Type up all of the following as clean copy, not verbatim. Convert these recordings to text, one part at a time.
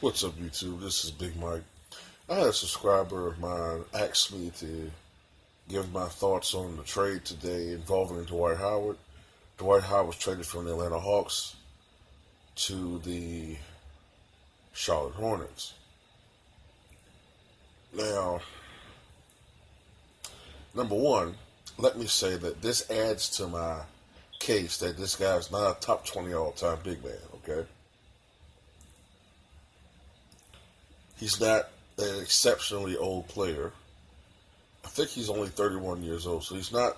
What's up, YouTube? This is Big Mike. I had a subscriber of mine ask me to give my thoughts on the trade today involving Dwight Howard. Dwight Howard was traded from the Atlanta Hawks to the Charlotte Hornets. Now, number one, let me say that this adds to my case that this guy is not a top 20 all-time big man, okay? He's not an exceptionally old player. I think he's only 31 years old, so he's not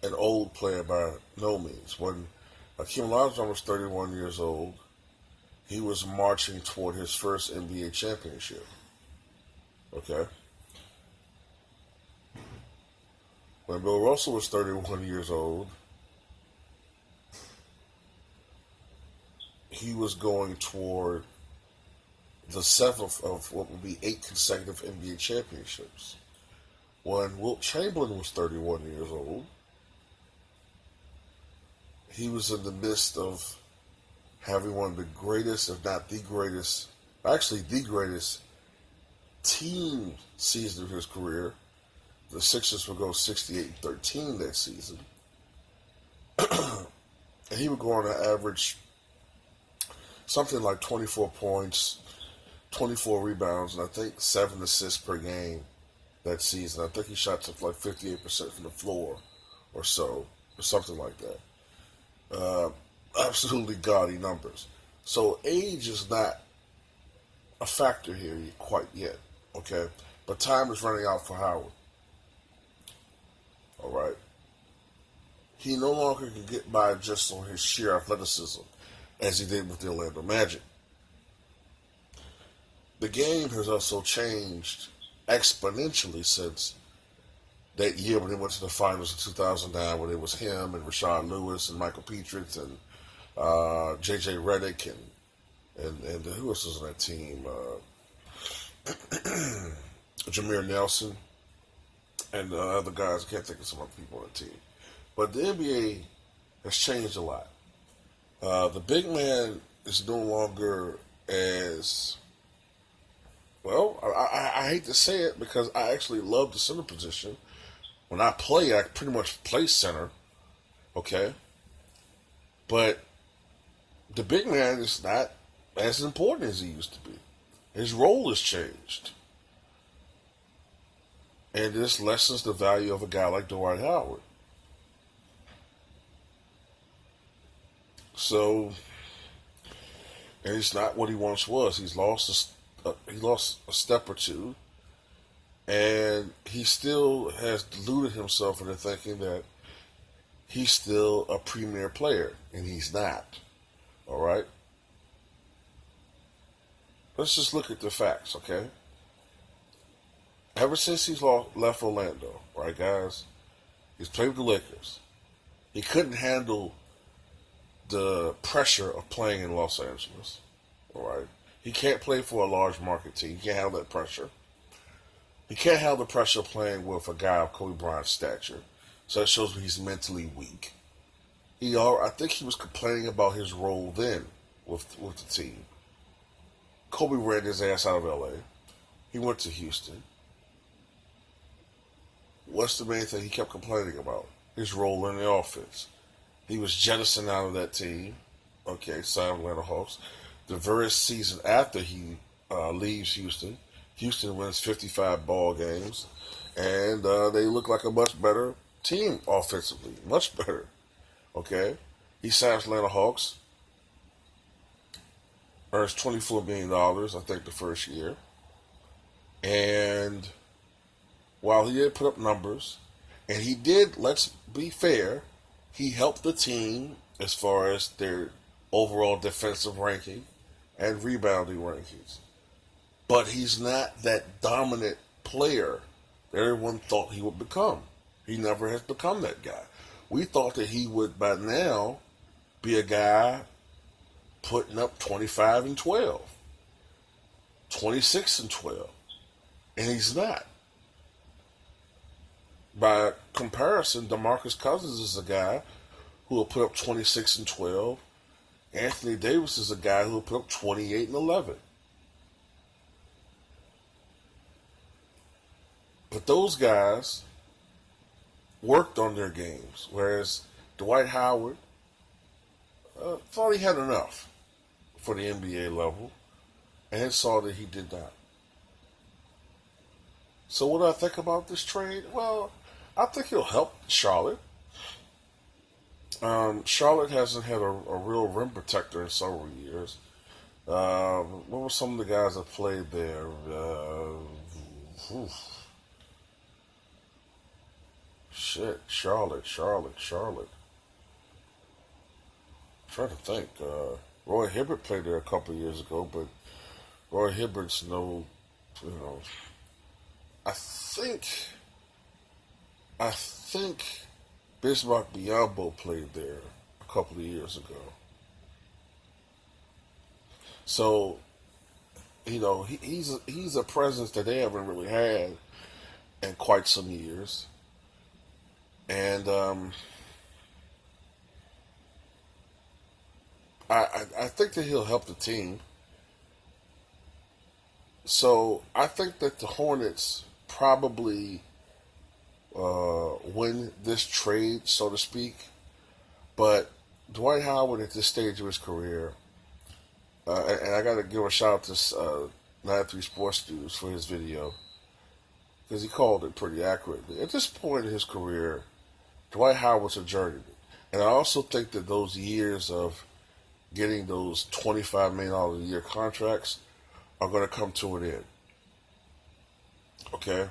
an old player by no means. When Hakeem Olajuwon was 31 years old, he was marching toward his first NBA championship. Okay? When Bill Russell was 31 years old, he was going toward the seventh of what would be 8 consecutive NBA championships. When Wilt Chamberlain was 31 years old, he was in the midst of having one of the greatest, if not the greatest, actually the greatest team season of his career. The Sixers would go 68-13 that season. And he would go on an average something like 24 points, 24 rebounds, and I think 7 assists per game that season. I think he shot something like 58% from the floor or so, or something like that. Absolutely gaudy numbers. So age is not a factor here quite yet, okay? But time is running out for Howard. All right? He no longer can get by just on his sheer athleticism, as he did with the Orlando Magic. The game has also changed exponentially since that year when they went to the finals in 2009, when it was him and Rashard Lewis and Michael Petrich and J.J. Redick and who else was on that team? Jameer Nelson and other guys. I can't think of some other people on the team. But the NBA has changed a lot. The big man is no longer as... Well, I hate to say it because I actually love the center position. When I play, I pretty much play center, okay? But the big man is not as important as he used to be. His role has changed. And this lessens the value of a guy like Dwight Howard. So, and he's not what he once was. He lost a step or two, and he still has deluded himself into thinking that he's still a premier player, and he's not. All right? Let's just look at the facts, okay? Ever since he's left Orlando, right, guys, he's played with the Lakers. He couldn't handle the pressure of playing in Los Angeles, all right? He can't play for a large market team. He can't handle that pressure. He can't handle the pressure of playing with a guy of Kobe Bryant's stature. So that shows me he's mentally weak. I think he was complaining about his role then with the team. Kobe ran his ass out of L.A. He went to Houston. What's the main thing he kept complaining about? His role in the offense. He was jettisoned out of that team. Okay, signed Atlanta Hawks. The very season after he leaves Houston, Houston wins 55 ball games, and they look like a much better team offensively, much better. Okay, he signs Atlanta Hawks, earns $24 million, I think, the first year, and while he did put up numbers, and he did, let's be fair, he helped the team as far as their overall defensive ranking and rebounding rankings. But he's not that dominant player that everyone thought he would become. He never has become that guy. We thought that he would, by now, be a guy putting up 25 and 12, 26 and 12. And he's not. By comparison, DeMarcus Cousins is a guy who will put up 26 and 12. Anthony Davis is a guy who will put up 28 and 11. But those guys worked on their games, whereas Dwight Howard thought he had enough for the NBA level and saw that he did not. So what do I think about this trade? Well, I think he'll help Charlotte. Charlotte hasn't had a real rim protector in several years. What were some of the guys that played there? Charlotte. I'm trying to think. Roy Hibbert played there a couple of years ago, but Roy Hibbert's no, you know. I think Bismarck Biyombo played there a couple of years ago. So, he's a presence that they haven't really had in quite some years. And I think that he'll help the team. So I think that the Hornets probably win this trade, so to speak. But Dwight Howard at this stage of his career, and I got to give a shout out to 93 Sports News for his video, because he called it pretty accurately. At this point in his career, Dwight Howard's a journeyman. And I also think that those years of getting those $25 million a year contracts are going to come to an end. Okay?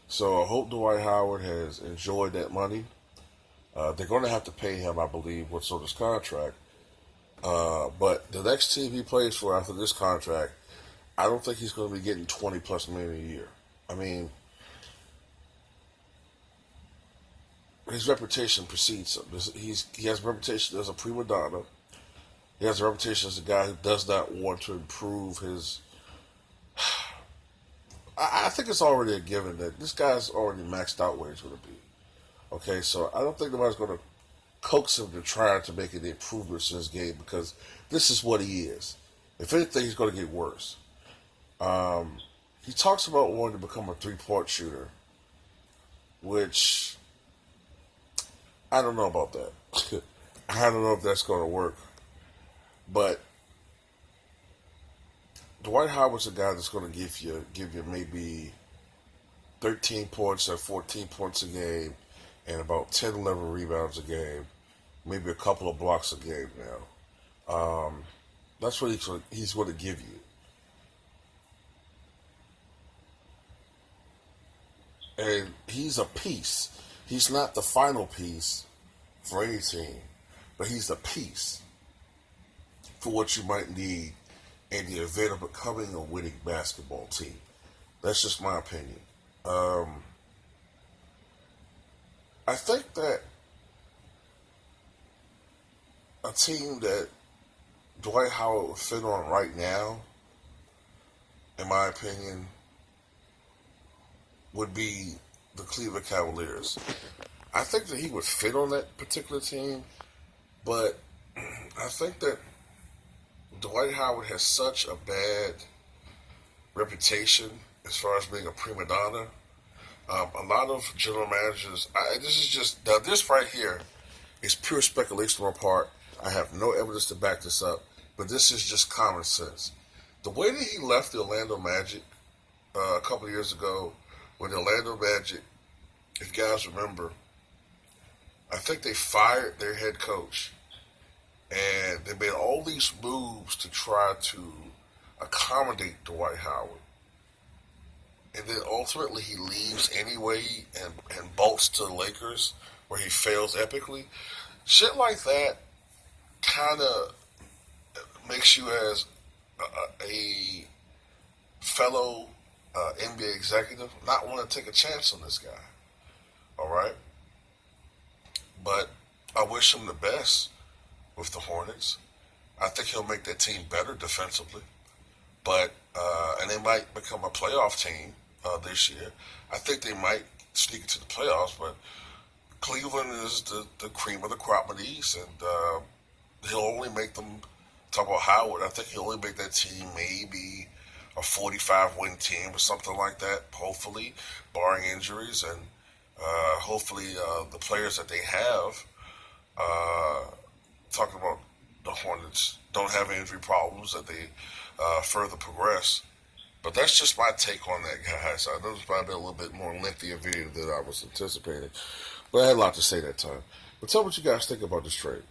So I hope Dwight Howard has enjoyed that money. They're going to have to pay him, I believe, what's on his contract. But the next team he plays for after this contract, I don't think he's going to be getting $20+ million a year. I mean, his reputation precedes him. He has a reputation as a prima donna. He has a reputation as a guy who does not want to improve his. I think it's already a given that this guy's already maxed out where he's going to be. Okay, so I don't think nobody's going to coax him to try to make any improvements in his game, because this is what he is. If anything, he's going to get worse. He talks about wanting to become a three-point shooter, which I don't know about that. I don't know if that's going to work. But Dwight Howard's a guy that's going to give you maybe 13 points or 14 points a game and about 10, 11 rebounds a game, maybe a couple of blocks a game now. That's what he's going to give you. And he's a piece. He's not the final piece for any team, but he's a piece for what you might need in the event of becoming a winning basketball team. That's just my opinion. I think that a team that Dwight Howard would fit on right now, in my opinion, would be the Cleveland Cavaliers. I think that he would fit on that particular team, but I think that Dwight Howard has such a bad reputation as far as being a prima donna. A lot of general managers, this right here is pure speculation on my part. I have no evidence to back this up, but this is just common sense. The way that he left the Orlando Magic a couple of years ago, when the Orlando Magic, if you guys remember, I think they fired their head coach. And they made all these moves to try to accommodate Dwight Howard. And then ultimately he leaves anyway and bolts to the Lakers, where he fails epically. Shit like that kind of makes you, as a fellow NBA executive, not want to take a chance on this guy. All right? But I wish him the best with the Hornets. I think he'll make that team better defensively. But and they might become a playoff team this year. I think they might sneak into the playoffs, but Cleveland is the cream of the crop of the East, and he'll only make them, talk about Howard, I think he'll only make that team maybe a 45 win team or something like that, hopefully, barring injuries. And hopefully the players that they have, uh, talking about the Hornets, don't have injury problems, that they further progress. But that's just my take on that, guys. I know it's probably a little bit more lengthy a video than I was anticipating. But I had a lot to say that time. But tell me what you guys think about this trade.